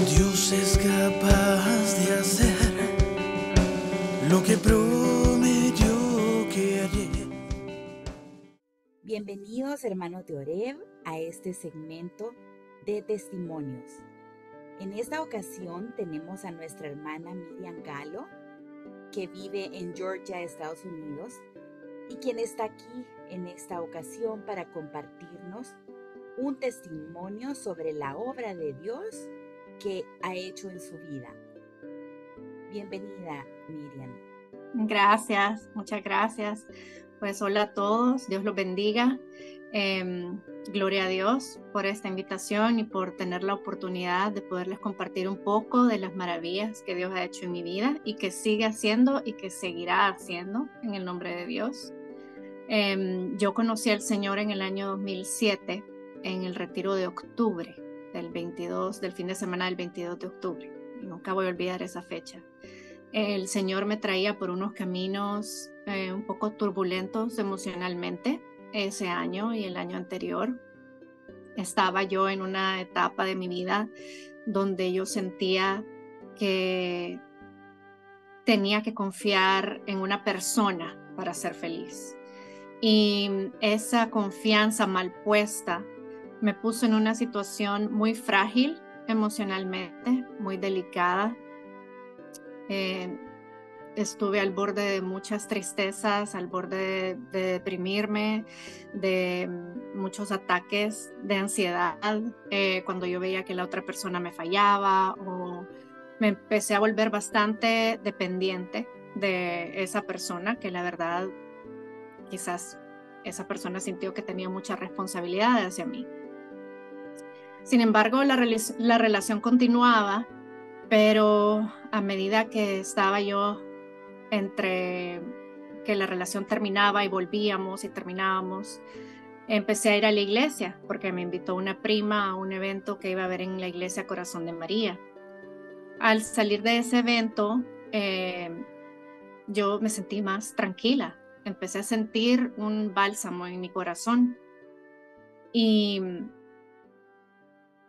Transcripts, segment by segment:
Dios es capaz de hacer lo que prometió que haría. Bienvenidos, hermanos de Oreb, a este segmento de testimonios. En esta ocasión tenemos a nuestra hermana Miriam Galo, que vive en Georgia, Estados Unidos, y quien está aquí en esta ocasión para compartirnos un testimonio sobre la obra de Dios que ha hecho en su vida. Bienvenida, Miriam. Gracias, muchas gracias. Pues hola a todos, Dios los bendiga. Gloria a Dios por esta invitación y por tener la oportunidad de poderles compartir un poco de las maravillas que Dios ha hecho en mi vida y que sigue haciendo y que seguirá haciendo en el nombre de Dios. Yo conocí al Señor en el año 2007 en el retiro de octubre del fin de semana del 22 de octubre. Y nunca voy a olvidar esa fecha. El Señor me traía por unos caminos un poco turbulentos emocionalmente ese año y el año anterior. Estaba yo en una etapa de mi vida donde yo sentía que tenía que confiar en una persona para ser feliz. Y esa confianza mal puesta me puso en una situación muy frágil emocionalmente, muy delicada. Estuve al borde de muchas tristezas, al borde de deprimirme, de muchos ataques de ansiedad, cuando yo veía que la otra persona me fallaba, o me empecé a volver bastante dependiente de esa persona, que la verdad quizás esa persona sintió que tenía mucha responsabilidad hacia mí. Sin embargo, la relación continuaba, pero a medida que estaba yo entre que la relación terminaba y volvíamos y terminábamos, empecé a ir a la iglesia porque me invitó una prima a un evento que iba a haber en la iglesia Corazón de María. Al salir de ese evento, yo me sentí más tranquila. Empecé a sentir un bálsamo en mi corazón. Y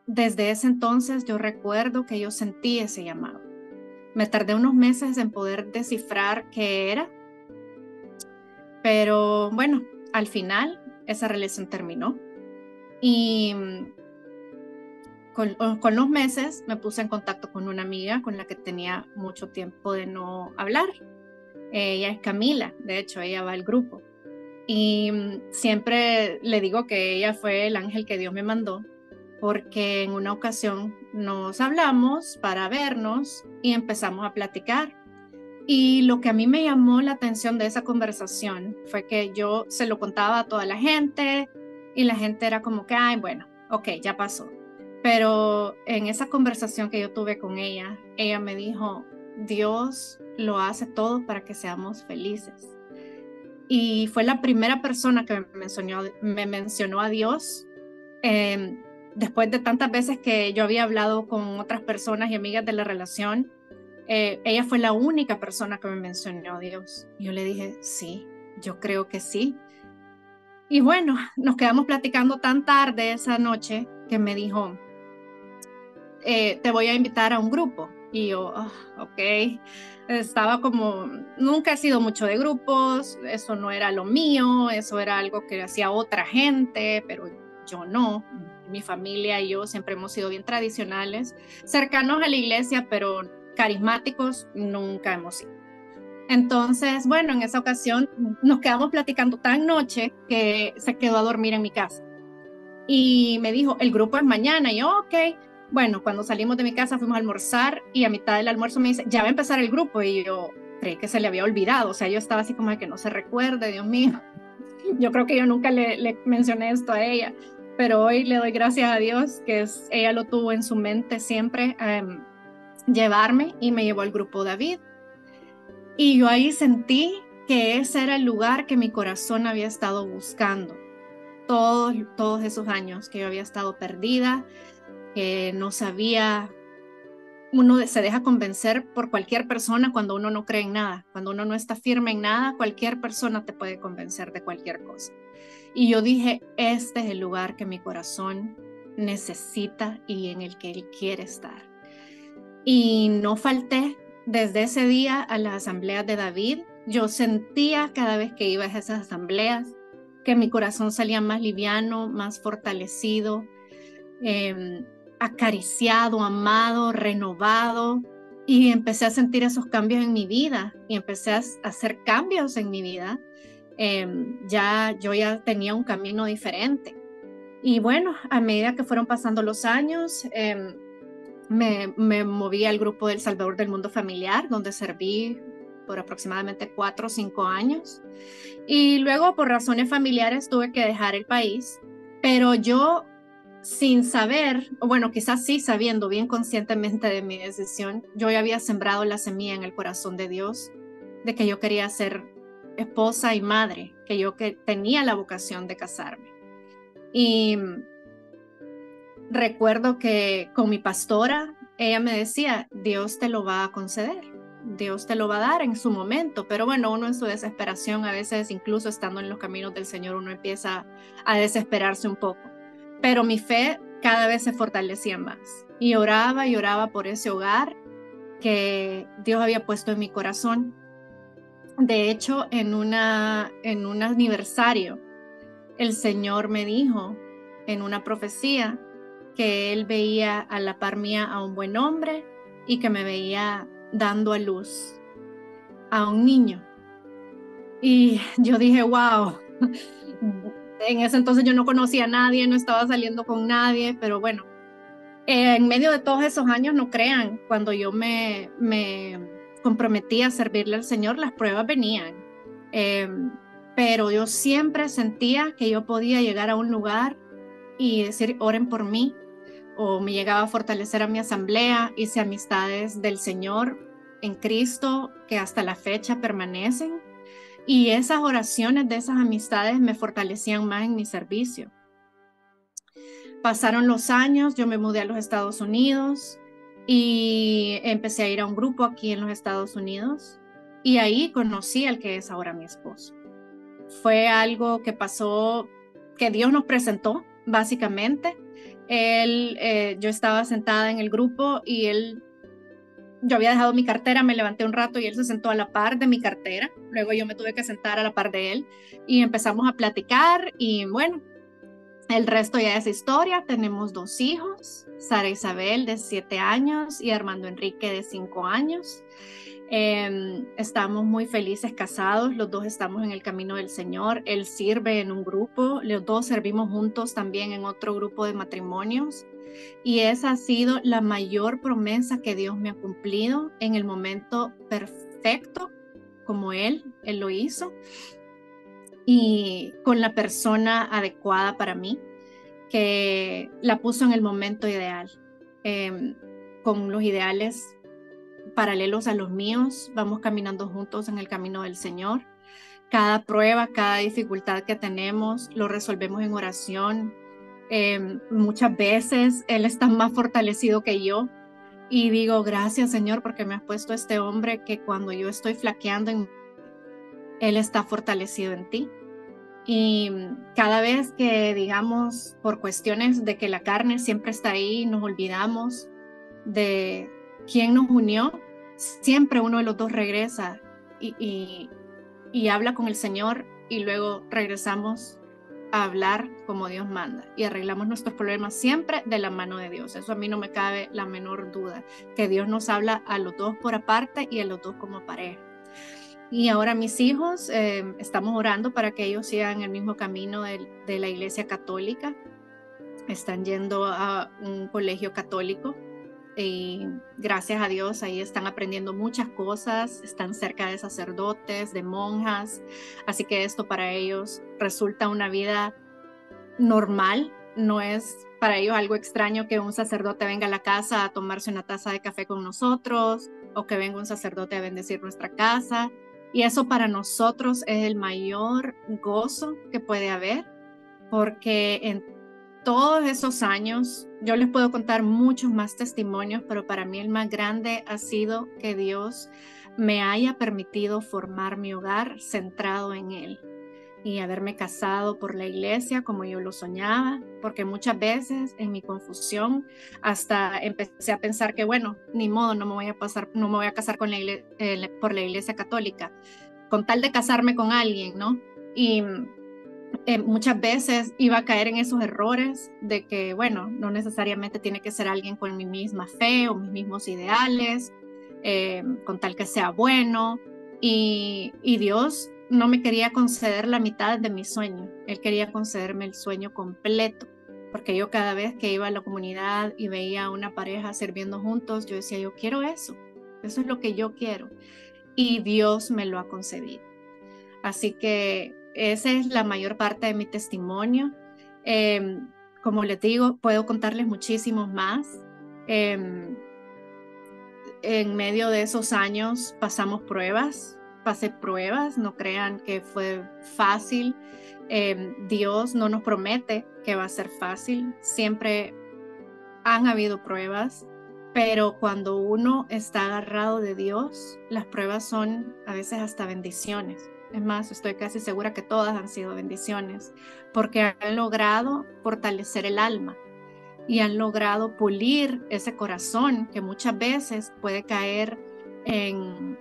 desde ese entonces yo recuerdo que yo sentí ese llamado. Me tardé unos meses en poder descifrar qué era, pero bueno, al final esa relación terminó. Y con los meses me puse en contacto con una amiga con la que tenía mucho tiempo de no hablar. Ella es Camila, de hecho ella va al grupo. Y siempre le digo que ella fue el ángel que Dios me mandó, porque en una ocasión nos hablamos para vernos y empezamos a platicar. Y lo que a mí me llamó la atención de esa conversación fue que yo se lo contaba a toda la gente y la gente era como que, ay, bueno, ok, ya pasó. Pero en esa conversación que yo tuve con ella, ella me dijo, Dios lo hace todo para que seamos felices. Y fue la primera persona que me mencionó a Dios. Después de tantas veces que yo había hablado con otras personas y amigas de la relación, ella fue la única persona que me mencionó a Dios. Y yo le dije, sí, yo creo que sí. Y bueno, nos quedamos platicando tan tarde esa noche que me dijo, te voy a invitar a un grupo. Y yo, ok, estaba como, nunca he sido mucho de grupos, eso no era lo mío, eso era algo que hacía otra gente, pero yo no. Mi familia y yo siempre hemos sido bien tradicionales, cercanos a la iglesia, pero carismáticos nunca hemos sido. Entonces, bueno, en esa ocasión nos quedamos platicando tan noche que se quedó a dormir en mi casa. Y me dijo, el grupo es mañana. Y yo, ok. Bueno, cuando salimos de mi casa fuimos a almorzar y a mitad del almuerzo me dice, ya va a empezar el grupo. Y yo creí que se le había olvidado. O sea, yo estaba así como de que no se recuerde, Dios mío. Yo creo que yo nunca le mencioné esto a ella. Pero hoy le doy gracias a Dios que ella lo tuvo en su mente siempre, llevarme, y me llevó al grupo David. Y yo ahí sentí que ese era el lugar que mi corazón había estado buscando. Todos esos años que yo había estado perdida, que no sabía. Uno se deja convencer por cualquier persona cuando uno no cree en nada. Cuando uno no está firme en nada, cualquier persona te puede convencer de cualquier cosa. Y yo dije, este es el lugar que mi corazón necesita y en el que él quiere estar. y no falté desde ese día a las asambleas de David. Yo sentía cada vez que iba a esas asambleas que mi corazón salía más liviano, más fortalecido, acariciado, amado, renovado, y empecé a sentir esos cambios en mi vida y empecé a hacer cambios en mi vida. Yo ya tenía un camino diferente. Y bueno, a medida que fueron pasando los años, me moví al grupo del Salvador del Mundo Familiar, donde serví por aproximadamente 4 o 5 años. Y luego, por razones familiares, tuve que dejar el país. Pero yo, sin saber, o bueno, quizás sí sabiendo bien conscientemente de mi decisión, yo ya había sembrado la semilla en el corazón de Dios de que yo quería ser esposa y madre, que tenía la vocación de casarme. Y recuerdo que con mi pastora, ella me decía, Dios te lo va a conceder, Dios te lo va a dar en su momento, pero bueno, uno en su desesperación, a veces incluso estando en los caminos del Señor, uno empieza a desesperarse un poco, pero mi fe cada vez se fortalecía más y oraba por ese hogar que Dios había puesto en mi corazón. De hecho, en un aniversario, el Señor me dijo en una profecía que Él veía a la par mía a un buen hombre y que me veía dando a luz a un niño. Y yo dije, wow, en ese entonces yo no conocía a nadie, no estaba saliendo con nadie, pero bueno, en medio de todos esos años, no crean, cuando yo me comprometí a servirle al Señor, las pruebas venían. Pero yo siempre sentía que yo podía llegar a un lugar y decir, oren por mí, o me llegaba a fortalecer a mi asamblea, hice amistades del Señor en Cristo que hasta la fecha permanecen, y esas oraciones de esas amistades me fortalecían más en mi servicio. Pasaron los años, yo me mudé a los Estados Unidos y empecé a ir a un grupo aquí en los Estados Unidos, y ahí conocí al que es ahora mi esposo. Fue algo que pasó, que Dios nos presentó, básicamente. Yo estaba sentada en el grupo y yo había dejado mi cartera, me levanté un rato y él se sentó a la par de mi cartera. Luego yo me tuve que sentar a la par de él y empezamos a platicar, y bueno, el resto ya es historia. Tenemos 2 hijos, Sara Isabel de 7 años y Armando Enrique de 5 años. Estamos muy felices casados, los 2 estamos en el camino del Señor. Él sirve en un grupo, los 2 servimos juntos también en otro grupo de matrimonios, y esa ha sido la mayor promesa que Dios me ha cumplido en el momento perfecto, como Él lo hizo, y con la persona adecuada para mí, que la puso en el momento ideal, con los ideales paralelos a los míos. Vamos caminando juntos en el camino del Señor. Cada prueba, cada dificultad que tenemos, lo resolvemos en oración. Muchas veces Él está más fortalecido que yo, y digo, gracias Señor, porque me has puesto este hombre que cuando yo estoy flaqueando, Él está fortalecido en ti. Y cada vez que, digamos, por cuestiones de que la carne siempre está ahí, nos olvidamos de quién nos unió, siempre uno de los 2 regresa y habla con el Señor, y luego regresamos a hablar como Dios manda y arreglamos nuestros problemas siempre de la mano de Dios. Eso a mí no me cabe la menor duda, que Dios nos habla a los 2 por aparte y a los 2 como pareja. Y ahora mis hijos, estamos orando para que ellos sigan el mismo camino de la Iglesia Católica. Están yendo a un colegio católico y gracias a Dios ahí están aprendiendo muchas cosas, están cerca de sacerdotes, de monjas, así que esto para ellos resulta una vida normal. No es para ellos algo extraño que un sacerdote venga a la casa a tomarse una taza de café con nosotros, o que venga un sacerdote a bendecir nuestra casa, y eso para nosotros es el mayor gozo que puede haber, porque en todos esos años, yo les puedo contar muchos más testimonios, pero para mí el más grande ha sido que Dios me haya permitido formar mi hogar centrado en Él. y haberme casado por la iglesia como yo lo soñaba, porque muchas veces en mi confusión hasta empecé a pensar que bueno, ni modo, no me voy a casar con por la iglesia católica, con tal de casarme con alguien, ¿no? Y muchas veces iba a caer en esos errores de que, bueno, no necesariamente tiene que ser alguien con mi misma fe o mis mismos ideales, con tal que sea bueno. Y Dios no me quería conceder la mitad de mi sueño, Él quería concederme el sueño completo, porque yo cada vez que iba a la comunidad y veía a una pareja sirviendo juntos, yo decía, yo quiero eso es lo que yo quiero, y Dios me lo ha concedido. Así que esa es la mayor parte de mi testimonio. Como les digo, puedo contarles muchísimos más. En medio de esos años pasé pruebas, no crean que fue fácil. Dios no nos promete que va a ser fácil, siempre han habido pruebas, pero cuando uno está agarrado de Dios, las pruebas son a veces hasta bendiciones. Es más, estoy casi segura que todas han sido bendiciones, porque han logrado fortalecer el alma y han logrado pulir ese corazón que muchas veces puede caer en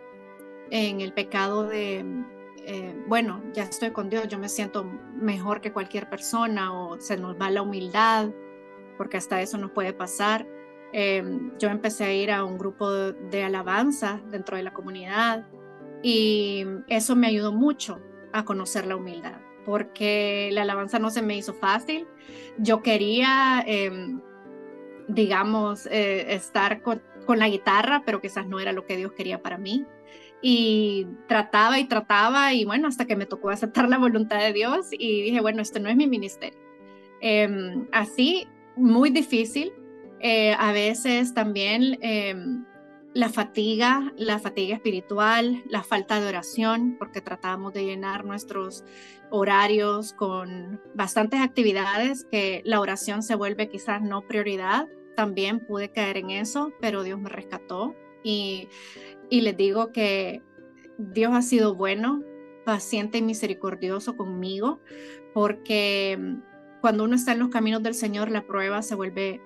el pecado de, bueno, ya estoy con Dios, yo me siento mejor que cualquier persona, o se nos va la humildad, porque hasta eso nos puede pasar. Yo empecé a ir a un grupo de alabanza dentro de la comunidad, y eso me ayudó mucho a conocer la humildad, porque la alabanza no se me hizo fácil. Yo quería, digamos, estar con la guitarra, pero quizás no era lo que Dios quería para mí. Y trataba, y bueno, hasta que me tocó aceptar la voluntad de Dios y dije, bueno, esto no es mi ministerio. Así, muy difícil. A veces también la fatiga espiritual, la falta de oración, porque tratábamos de llenar nuestros horarios con bastantes actividades que la oración se vuelve quizás no prioridad. También pude caer en eso, pero Dios me rescató, y les digo que Dios ha sido bueno, paciente y misericordioso conmigo, porque cuando uno está en los caminos del Señor, la prueba se vuelve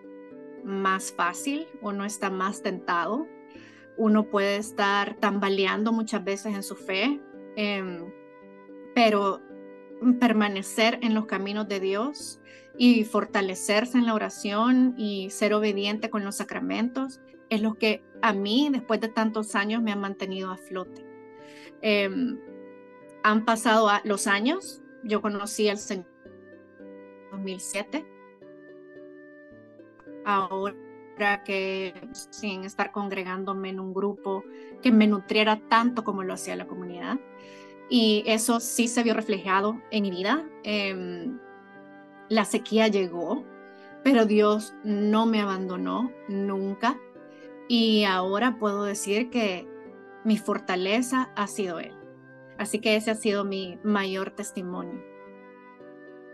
más fácil, uno está más tentado, uno puede estar tambaleando muchas veces en su fe, pero permanecer en los caminos de Dios y fortalecerse en la oración y ser obediente con los sacramentos es lo que a mí, después de tantos años, me ha mantenido a flote. Han pasado los años, yo conocí al Señor en 2007, ahora que sin estar congregándome en un grupo que me nutriera tanto como lo hacía la comunidad, y eso sí se vio reflejado en mi vida. La sequía llegó, pero Dios no me abandonó nunca, y ahora puedo decir que mi fortaleza ha sido Él. Así que ese ha sido mi mayor testimonio.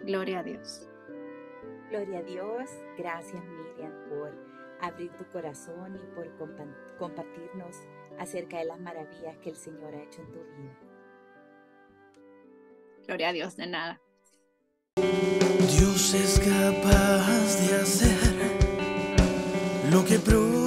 Gloria a Dios. Gloria a Dios. Gracias, Miriam, por abrir tu corazón y por compartirnos acerca de las maravillas que el Señor ha hecho en tu vida. Gloria a Dios, de nada. Dios es capaz de hacer lo que prometió.